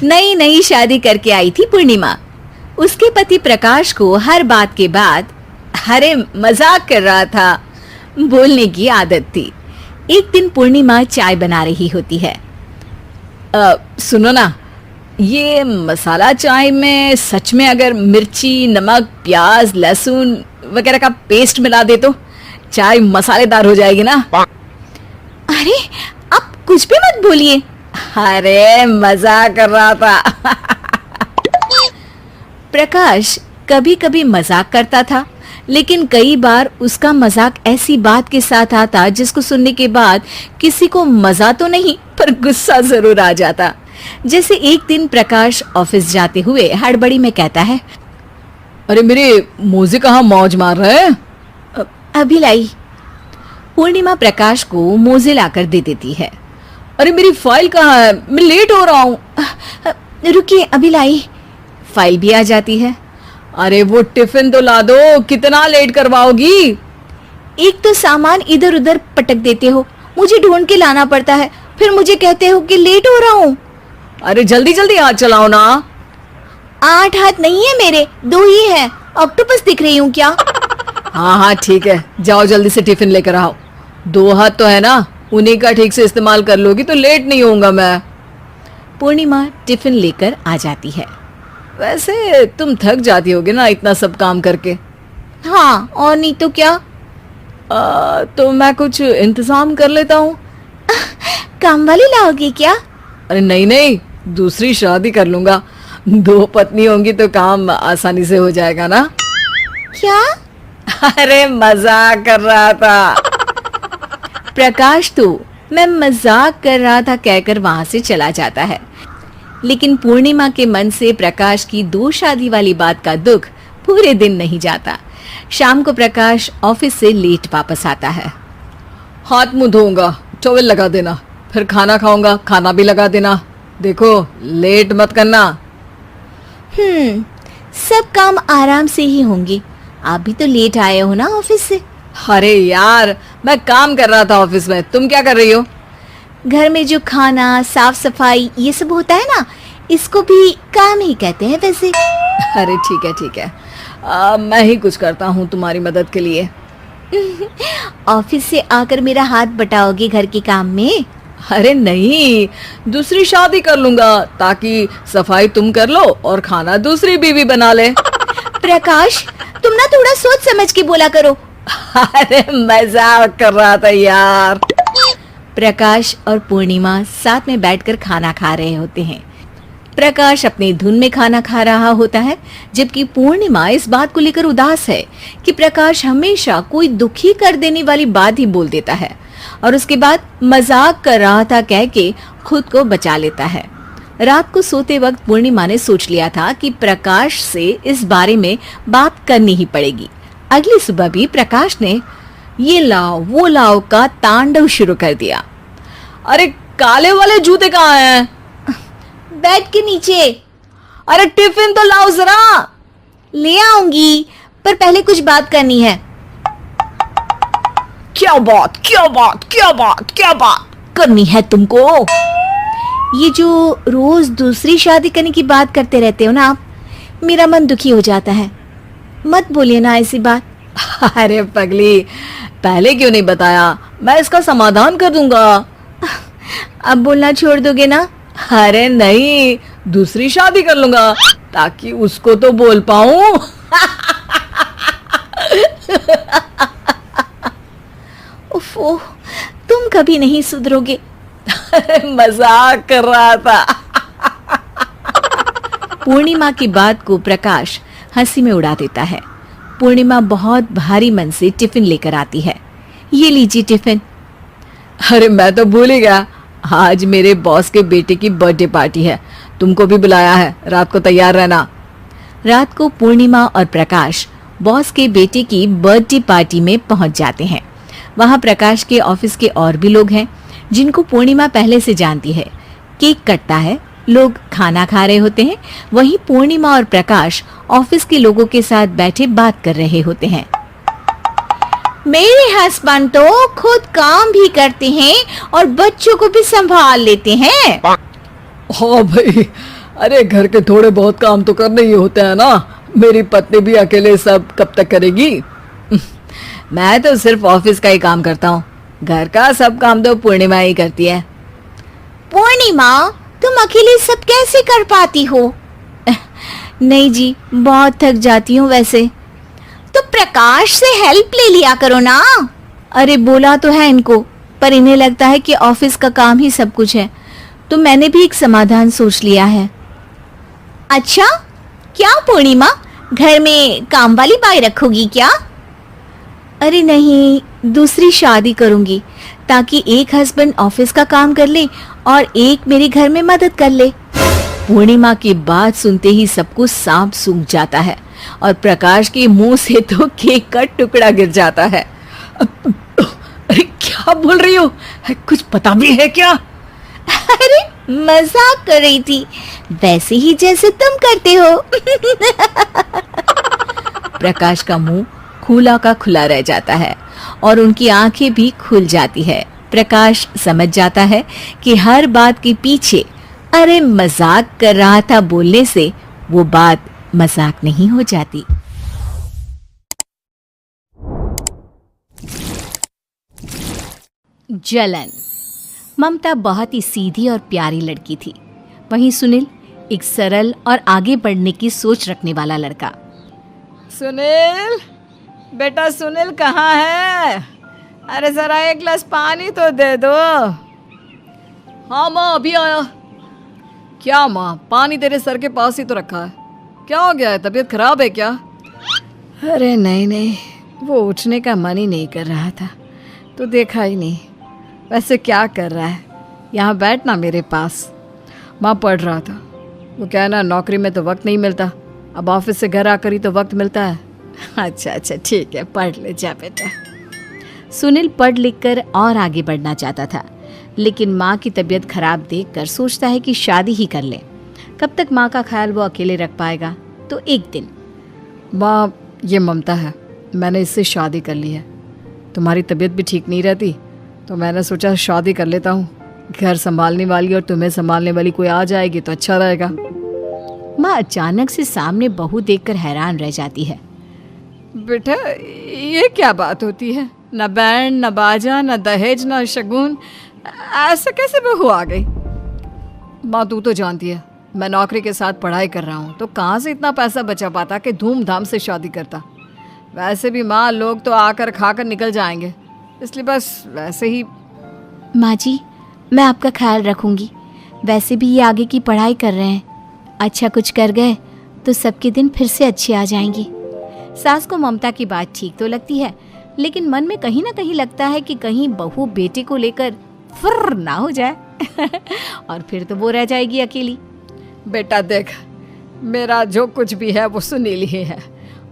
नई नई शादी करके आई थी पूर्णिमा। उसके पति प्रकाश को हर बात के बाद अरे मजाक कर रहा था बोलने की आदत थी। एक दिन पूर्णिमा चाय बना रही होती है। सुनो ना, ये मसाला चाय में सच में अगर मिर्ची, नमक, प्याज, लहसुन वगैरह का पेस्ट मिला दे तो चाय मसालेदार हो जाएगी ना। अरे आप कुछ भी मत बोलिए। अरे मजाक कर रहा था। प्रकाश कभी कभी मजाक करता था, लेकिन कई बार उसका मजाक ऐसी बात के साथ आता जिसको सुनने के बाद किसी को मजा तो नहीं पर गुस्सा जरूर आ जाता। जैसे एक दिन प्रकाश ऑफिस जाते हुए हड़बड़ी में कहता है, अरे मेरे मोजे कहाँ मौज मार रहे हैं? अभी लाई। पूर्णिमा प्रकाश को मोजे लाकर दे देती है। अरे मेरी फाइल कहाँ है? मैं लेट हो रहा हूँ। रुकिए अभी लाई। फाइल भी आ जाती है। अरे वो टिफिन तो ला दो, कितना लेट करवाओगी? एक तो सामान इधर उधर पटक देते हो, मुझे ढूंढ के लाना पड़ता है, फिर मुझे कहते हो कि लेट हो रहा हूँ। अरे जल्दी जल्दी हाथ चलाओ ना। 8 हाथ नहीं है मेरे, 2 ही है। ऑक्टोपस दिख रही हूँ क्या? हाँ हाँ ठीक है, जाओ जल्दी से टिफिन लेकर आओ। 2 हाथ तो है ना, उन्हीं का ठीक से इस्तेमाल कर लोगी तो लेट नहीं होऊंगा मैं। पूर्णिमा टिफिन लेकर आ जाती है। वैसे तुम थक जाती होगी ना इतना सब काम करके। हाँ और नहीं तो क्या। तो मैं कुछ इंतजाम कर लेता हूँ। काम वाली लाओगी क्या? अरे नहीं नहीं, दूसरी शादी कर लूंगा। 2 पत्नी होंगी तो काम आसानी से हो जाएगा ना। क्या? अरे मजाक कर रहा था। प्रकाश तो मैं मजाक कर रहा था कहकर वहां से चला जाता है, लेकिन पूर्णिमा के मन से प्रकाश की 2 शादी वाली बात का दुख पूरे दिन नहीं जाता। शाम को प्रकाश ऑफिस से लेट वापस आता है। हाथ मुंह धोऊंगा, टॉवेल लगा देना, फिर खाना खाऊंगा, खाना भी लगा देना। देखो लेट मत करना। सब काम आराम से ही होंगे। आप भी तो लेट आए हो ना ऑफिस से। अरे यार मैं काम कर रहा था ऑफिस में, तुम क्या कर रही हो? घर में जो खाना, साफ सफाई ये सब होता है ना, इसको भी काम ही कहते हैं वैसे। अरे ठीक है ठीक है, मैं ही कुछ करता हूँ तुम्हारी मदद के लिए। ऑफिस से आकर मेरा हाथ बटाओगे घर के काम में? अरे नहीं, दूसरी शादी कर लूंगा ताकि सफाई तुम कर लो और खाना दूसरी बीवी बना ले। प्रकाश तुम ना थोड़ा सोच समझ के बोला करो। अरे मजाक कर रहा था यार। प्रकाश और पूर्णिमा साथ में बैठकर खाना खा रहे होते हैं। प्रकाश अपनी धुन में खाना खा रहा होता है, जबकि पूर्णिमा इस बात को लेकर उदास है कि प्रकाश हमेशा कोई दुखी कर देने वाली बात ही बोल देता है और उसके बाद मजाक कर रहा था कह के खुद को बचा लेता है। रात को सोते वक्त पूर्णिमा ने सोच लिया था कि प्रकाश से इस बारे में बात करनी ही पड़ेगी। अगली सुबह भी प्रकाश ने ये लाओ वो लाओ का तांडव शुरू कर दिया। अरे काले वाले जूते कहाँ हैं? बेड के नीचे। अरे टिफिन तो लाओ जरा। ले आऊंगी, पर पहले कुछ बात करनी है। क्या बात क्या बात क्या बात क्या बात करनी है तुमको? ये जो रोज दूसरी शादी करने की बात करते रहते हो ना आप, मेरा मन दुखी हो जाता है। मत बोलिए ना ऐसी बात। अरे पगली, पहले क्यों नहीं बताया? मैं इसका समाधान कर दूंगा। अब बोलना छोड़ दोगे ना? अरे नहीं, दूसरी शादी कर लूंगा ताकि उसको तो बोल पाऊं। उफ़, तुम कभी नहीं सुधरोगे। मजाक कर रहा था। पूर्णिमा की बात को प्रकाश हंसी में उड़ा देता है। पूर्णिमा बहुत भारी मन से टिफिन लेकर आती है। ये लीजिए टिफिन। अरे मैं तो भूल ही गया, आज मेरे बॉस के बेटे की बर्थडे पार्टी है, तुमको भी बुलाया है, रात को तैयार रहना। रात को पूर्णिमा और प्रकाश बॉस के बेटे की बर्थडे पार्टी में पहुंच जाते हैं। वहां प्रकाश के ऑफिस के और भी लोग हैं जिनको पूर्णिमा पहले से जानती है। केक कटता है, लोग खाना खा रहे होते हैं। वहीं पूर्णिमा और प्रकाश ऑफिस के लोगों के साथ बैठे बात कर रहे होते हैं। मेरे हस्बैंड तो खुद काम भी करते हैं और बच्चों को भी संभाल लेते हैं। हाँ भाई, अरे घर के थोड़े बहुत काम तो करने ही होते हैं ना। मेरी पत्नी भी अकेले सब कब तक करेगी? मैं तो सिर्फ ऑफिस का ही काम करता हूँ, घर का सब काम तो पूर्णिमा ही करती है। पूर्णिमा, तुम अकेले सब कैसे कर पाती हो? नहीं जी, बहुत थक जाती हूँ वैसे। तो प्रकाश से हेल्प ले लिया करो ना। अरे बोला तो है इनको, पर इन्हें लगता है कि ऑफिस का काम ही सब कुछ है, तो मैंने भी एक समाधान सोच लिया है। अच्छा, क्या पूर्णिमा, घर में काम वाली बाई रखोगी क्या? अरे नहीं, दूसरी शादी करूंगी ताकि एक हस्बैंड ऑफिस का काम कर ले और एक मेरे घर में मदद कर ले। पूर्णिमा की बात सुनते ही सब कुछ सांप सूख जाता है और प्रकाश के मुंह से तो केक का टुकड़ा गिर जाता है। अरे क्या बोल रही हो? कुछ पता भी है क्या? अरे मजाक कर रही थी, वैसे ही जैसे तुम करते हो। प्रकाश का मुंह खुला का खुला रह जाता है और उनकी आंखें भी खुल जाती है। प्रकाश समझ जाता है कि हर बात के पीछे अरे मजाक कर रहा था बोलने से वो बात मजाक नहीं हो जाती। जलन। ममता बहुत ही सीधी और प्यारी लड़की थी, वहीं सुनील एक सरल और आगे बढ़ने की सोच रखने वाला लड़का। सुनील, बेटा सुनील कहाँ है? अरे जरा एक गिलास पानी तो दे दो। हाँ माँ, अभी आया। क्या माँ, पानी तेरे सर के पास ही तो रखा है, क्या हो गया है? तबीयत खराब है क्या? अरे नहीं नहीं, वो उठने का मन ही नहीं कर रहा था तो देखा ही नहीं। वैसे क्या कर रहा है? यहाँ बैठ ना मेरे पास। माँ पढ़ रहा था। वो कहना नौकरी में तो वक्त नहीं मिलता, अब ऑफिस से घर आकर ही तो वक्त मिलता है। अच्छा अच्छा ठीक है, पढ़ ले जा बेटा। सुनील पढ़ लिख कर और आगे बढ़ना चाहता था, लेकिन माँ की तबीयत खराब देखकर सोचता है कि शादी ही कर ले। कब तक माँ का ख्याल वो अकेले रख पाएगा? तो एक दिन, माँ ये ममता है, मैंने इससे शादी कर ली है। तुम्हारी तबीयत भी ठीक नहीं रहती तो मैंने सोचा शादी कर लेता हूँ। घर संभालने वाली और तुम्हें संभालने वाली कोई आ जाएगी तो अच्छा रहेगा। माँ अचानक से सामने बहू देखकर हैरान रह जाती है। बेटा ये क्या बात होती है? न बैंड, न बाजा, न दहेज, न शगुन, ऐसे कैसे बहू आ गई? माँ तू तो जानती है मैं नौकरी के साथ पढ़ाई कर रहा हूँ, तो कहाँ से इतना पैसा बचा पाता कि धूमधाम से शादी करता। वैसे भी माँ लोग तो आकर खाकर निकल जाएंगे, इसलिए बस वैसे ही। माँ जी, मैं आपका ख्याल रखूंगी। वैसे भी ये आगे की पढ़ाई कर रहे हैं, अच्छा कुछ कर गए तो सबके दिन फिर से अच्छे आ जाएंगी। सास को ममता की बात ठीक तो लगती है, लेकिन मन में कहीं ना कहीं लगता है कि कहीं बहू बेटे को लेकर फुर्र ना हो जाए और फिर तो वो रह जाएगी अकेली। बेटा देख, मेरा जो कुछ भी है वो सुनील ही है,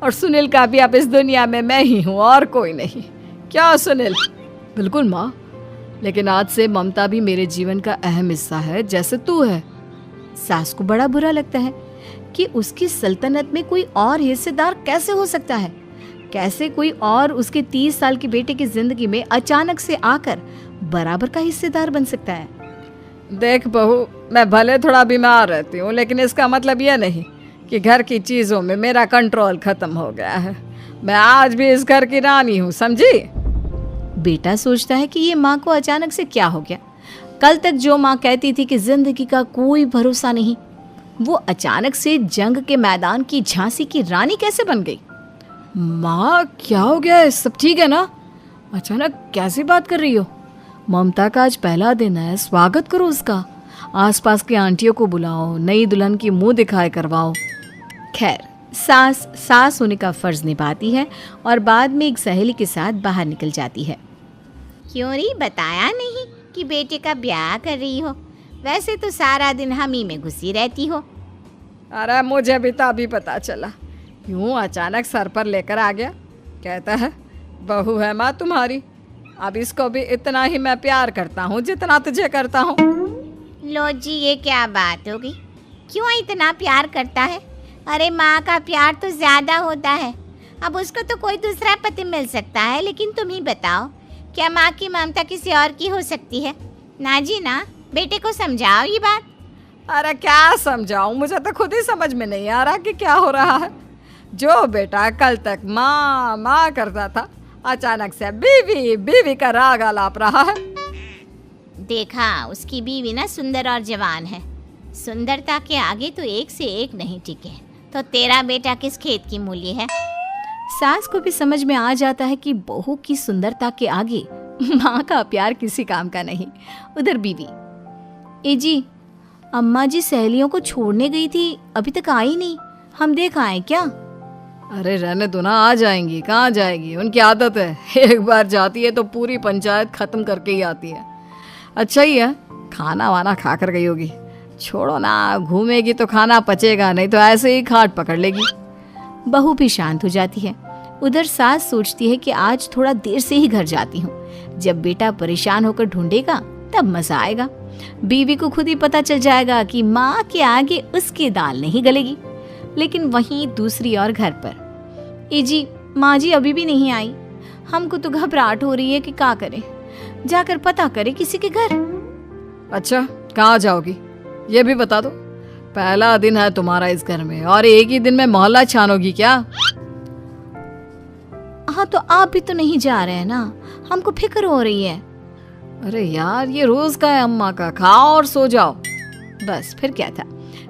और सुनील का भी अब इस दुनिया में मैं ही हूँ और कोई नहीं। क्या सुनील? बिल्कुल माँ, लेकिन आज से ममता भी मेरे जीवन का अहम हिस्सा है जैसे तू है। सास को बड़ा बुरा लगता है कि उसकी सल्तनत में कोई और हिस्सेदार कैसे हो सकता है। कैसे कोई और उसके 30 साल के बेटे की जिंदगी में अचानक से आकर बराबर का हिस्सेदार बन सकता है। देख बहू, मैं भले थोड़ा बीमार रहती हूँ, लेकिन इसका मतलब यह नहीं कि घर की चीज़ों में मेरा कंट्रोल खत्म हो गया है। मैं आज भी इस घर की रानी हूँ, समझी? बेटा सोचता है कि ये माँ को अचानक से क्या हो गया। कल तक जो माँ कहती थी कि जिंदगी का कोई भरोसा नहीं, वो अचानक से जंग के मैदान की झांसी की रानी कैसे बन गई? माँ क्या हो गया है? सब ठीक है ना? अचानक कैसी बात कर रही हो? ममता का आज पहला दिन है, स्वागत करो उसका। आसपास की आंटियों को बुलाओ, नई दुल्हन की मुंह दिखाए करवाओ। खैर, सास होने का फर्ज निभाती है और बाद में एक सहेली के साथ बाहर निकल जाती है। क्यों नहीं बताया नहीं कि बेटे का ब्याह कर रही हो? वैसे तो सारा दिन हम ही में घुसी रहती हो। अरे मुझे भी तो अभी पता चला, यूं अचानक सर पर लेकर आ गया। कहता है बहू है माँ तुम्हारी, अब इसको भी इतना ही मैं प्यार करता हूँ जितना तुझे करता हूँ। लो जी, ये क्या बात होगी? क्यों इतना प्यार करता है? अरे माँ का प्यार तो ज़्यादा होता है। अब उसको तो कोई दूसरा पति मिल सकता है, लेकिन तुम ही बताओ, क्या माँ की ममता किसी और की हो सकती है? ना जी ना, बेटे को समझाओ ये बात। अरे क्या समझाऊं, मुझे तो खुद ही समझ में नहीं आ रहा कि क्या हो रहा है। जो बेटा कल तक माँ माँ करता था, अचानक से बीवी बीवी का राग आलाप रहा है। देखा, उसकी बीवी ना सुंदर और जवान है। सुंदरता के आगे तो एक से एक नहीं टिके, तो तेरा बेटा किस खेत की मूली है। सास को भी समझ में आ जाता है कि बहू की सुंदरता के आगे माँ का प्यार किसी काम का नहीं। उधर बीवी, ए जी, अम्मा जी सहेलियों को छोड़ने गई थी, अभी तक आई नहीं, हम देख आए क्या? अरे रहने दो ना, आ जाएंगी। कहाँ जाएगी, उनकी आदत है, एक बार जाती है तो पूरी पंचायत खत्म करके ही आती है। अच्छा ही है, खाना वाना खा कर गई होगी। छोड़ो ना, घूमेगी तो खाना पचेगा, नहीं तो ऐसे ही खाट पकड़ लेगी। बहू भी शांत हो जाती है। उधर सास सोचती है कि आज थोड़ा देर से ही घर जाती हूँ, जब बेटा परेशान होकर ढूंढेगा तब मजा आएगा। बीवी को खुद ही पता चल जाएगा कि माँ के आगे उसकी दाल नहीं गलेगी। लेकिन वहीं दूसरी ओर घर पर, ए जी, माँ जी अभी भी नहीं आई, हमको तो घबराहट हो रही है कि क्या करें, जाकर पता करें किसी के घर। अच्छा, कहाँ जाओगी ये भी बता दो। पहला दिन है तुम्हारा इस घर में और एक ही दिन में मोहल्ला छानोगी क्या? हाँ, तो आप भी तो नहीं जा रहे हैं ना, हमको फिक्र हो रही है। अरे यार, ये रोज का है अम्मा का, खाओ और सो जाओ। बस फिर क्या था।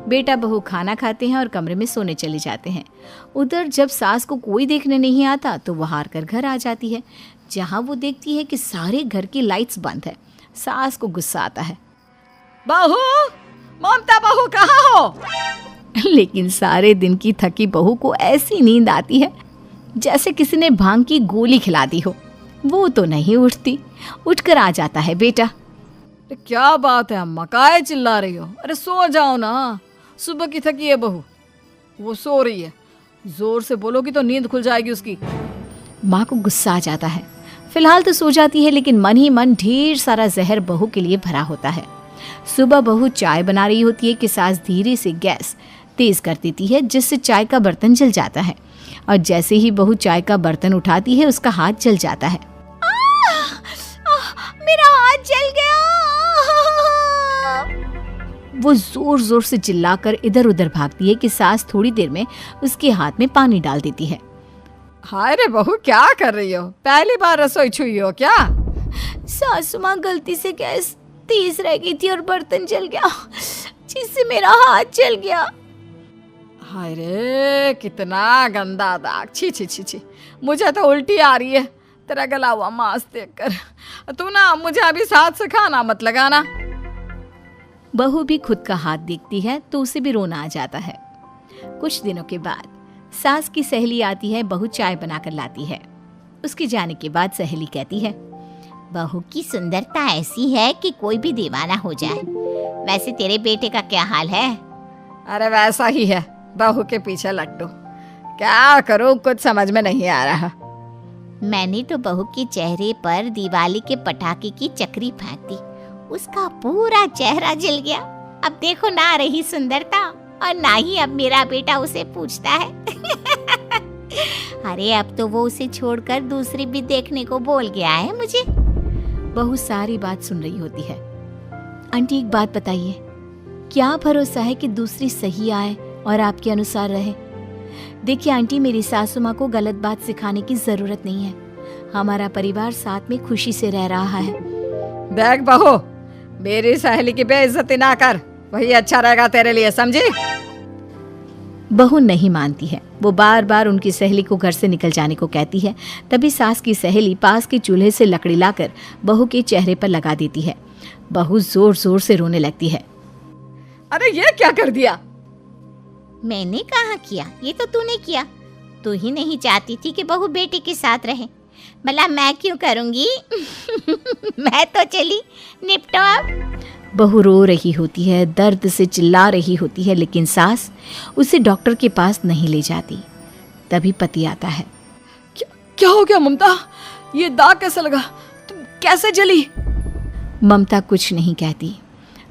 बेटा बहू खाना खाते हैं और कमरे में सोने चले जाते हैं। उधर जब सास को कोई देखने नहीं आता तो वो हार कर घर आ जाती है, जहाँ वो देखती है कि सारे घर की लाइट्स बंद है। सास को गुस्सा आता है। बहू, ममता बहू कहाँ हो? लेकिन सारे दिन की थकी बहू को ऐसी नींद आती है जैसे किसी ने भांग की गोली खिला दी हो। वो तो नहीं उठती। उठकर आ जाता है बेटा। क्या बात है अम्मा, काहे चिल्ला रही हो? अरे सो जाओ ना, सुबह की थकी है बहू, वो सो रही है। जोर से बोलोगी तो नींद खुल जाएगी उसकी। माँ को गुस्सा आ जाता है। फिलहाल तो सो जाती है, लेकिन मन ही मन ढेर सारा जहर बहू के लिए भरा होता है। सुबह बहू चाय बना रही होती है कि सास धीरे से गैस तेज कर देती है, जिससे चाय का बर्तन जल जाता है। और जैसे ही बहू चाय का बर्तन उठाती है, उसका हाथ जल जाता है। मेरा हाथ जल गया। वो जोर जोर से चिल्लाकर इधर उधर भागती है कि सास थोड़ी देर में उसके हाथ में पानी डाल देती है। हाय रे बहू, क्या कर रही हो? पहली बार रसोई छुई हो क्या? सासू माँ, गलती से गैस तेज रह गई थी और बर्तन जल गया, जिससे मेरा हाथ जल गया। हाय रे, कितना गंदा दाग। छी छी छी छी, मुझे तो उल्टी आ रही है तेरा गला हुआ मांस देखकर। तू ना मुझे अभी साथ से खाना मत लगाना। बहू भी खुद का हाथ देखती है तो उसे भी रोना आ जाता है। कुछ दिनों के बाद सास की सहेली आती है। बहू चाय बनाकर लाती है। उसके जाने के बाद सहेली कहती है, बहू की सुंदरता ऐसी है कि कोई भी दीवाना हो जाए। वैसे तेरे बेटे का क्या हाल है? अरे वैसा ही है, बहू के पीछे लट्टू। क्या करूं, कुछ समझ में नहीं आ रहा। मैंने तो बहू के चेहरे पर दिवाली के पटाखे की चक्री फेंक दी, उसका पूरा चेहरा जल गया। अब देखो ना रही सुंदरता, और ना ही अब मेरा बेटा उसे पूछता है। अरे अब तो वो उसे छोड़कर दूसरी भी देखने को बोल गया है मुझे। बहू सारी बात सुन रही होती है। आंटी, एक बात बताइए, क्या भरोसा है कि दूसरी सही आए और आपके अनुसार रहे? देखिए आंटी, मेरी सासू माँ को गलत बात सिखाने की जरूरत नहीं है। हमारा परिवार साथ में खुशी से रह रहा है। देख बहू, मेरी सहेली की बेइज्जती ना कर, वही अच्छा रहेगा तेरे लिए, समझी? बहू नहीं मानती है। वो बार बार उनकी सहेली को घर से निकल जाने को कहती है। तभी सास की सहेली पास के चूल्हे से लकड़ी लाकर बहू के चेहरे पर लगा देती है। बहू जोर जोर से रोने लगती है। अरे ये क्या कर दिया? मैंने कहाँ किया, ये तो तूने किया। तू ही नहीं चाहती थी कि बहू बेटे के साथ रहे, भला मैं क्यों करूंगी? मैं तो चली, निपटो अब। बहू रो रही होती है, दर्द से चिल्ला रही होती है, लेकिन सास उसे डॉक्टर के पास नहीं ले जाती। तभी पति आता है। क्या हो गया ममता? ये दाग कैसे लगा? तुम कैसे जली? ममता कुछ नहीं कहती,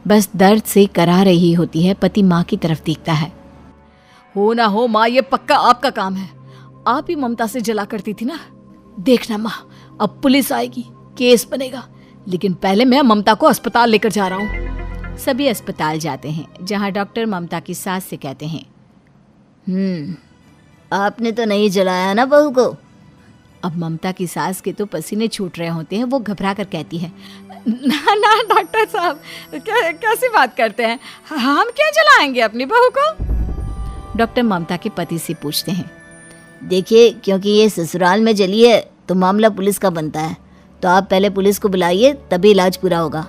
बस दर्द से करा रही होती है। पति माँ की तरफ देखता है। हो ना हो माँ, ये पक्का आपका काम है। आप ही ममता से जला करती थी ना। देखना माँ, अब पुलिस आएगी, केस बनेगा, लेकिन पहले मैं ममता को अस्पताल लेकर जा रहा हूँ। सभी अस्पताल जाते हैं, जहां डॉक्टर ममता की सास से कहते हैं, आपने तो नहीं जलाया ना बहू को? अब ममता की सास के तो पसीने छूट रहे होते हैं। वो घबरा कर कहती है, ना ना डॉक्टर साहब, कैसी बात करते हैं? हम क्या जलाएंगे अपनी बहू को? डॉक्टर ममता के पति से पूछते हैं, देखिए, क्योंकि ये ससुराल में जली है तो मामला पुलिस का बनता है, तो आप पहले पुलिस को बुलाइए, तभी इलाज पूरा होगा।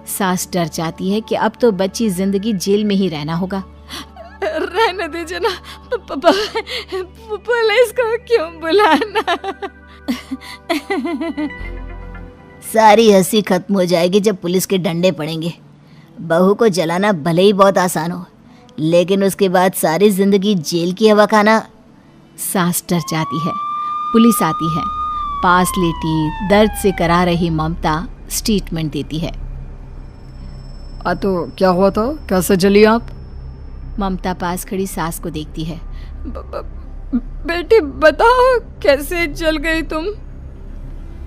सास डर जाती है कि अब तो बच्ची जिंदगी जेल में ही रहना होगा। रहने दीजिए ना, पुलिस को क्यों बुलाना? सारी हंसी खत्म हो जाएगी जब पुलिस के डंडे पड़ेंगे। बहू को जलाना भले ही बहुत आसान हो, लेकिन उसके बाद सारी जिंदगी जेल की हवा खाना। सास डर जाती है। पुलिस आती है। पास लेटी दर्द से करा रही ममता स्टेटमेंट देती है। तो क्या हुआ था? कैसे जली आप? ममता पास खड़ी सास को देखती है। बेटी बताओ, कैसे जल गई तुम?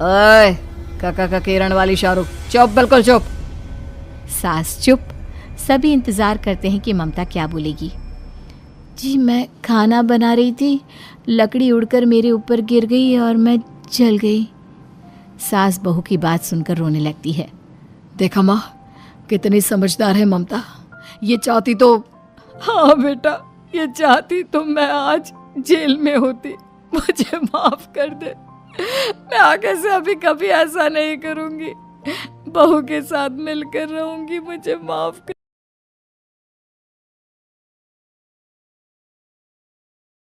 ओए, काका का किरण वाली शाहरुख, चुप, बिल्कुल चुप। सास चुप। सभी इंतजार करते हैं कि ममता क्या बोलेगी। जी, मैं खाना बना रही थी, लकड़ी उड़कर मेरे ऊपर गिर गई और मैं जल गई। सास बहू की बात सुनकर रोने लगती है। देखा माँ, कितनी समझदार है ममता। ये चाहती तो, हाँ बेटा, ये चाहती तो मैं आज जेल में होती। मुझे माफ कर दे, मैं आगे से अभी कभी ऐसा नहीं करूंगी। बहू के साथ मिलकर रहूंगी, मुझे माफ कर।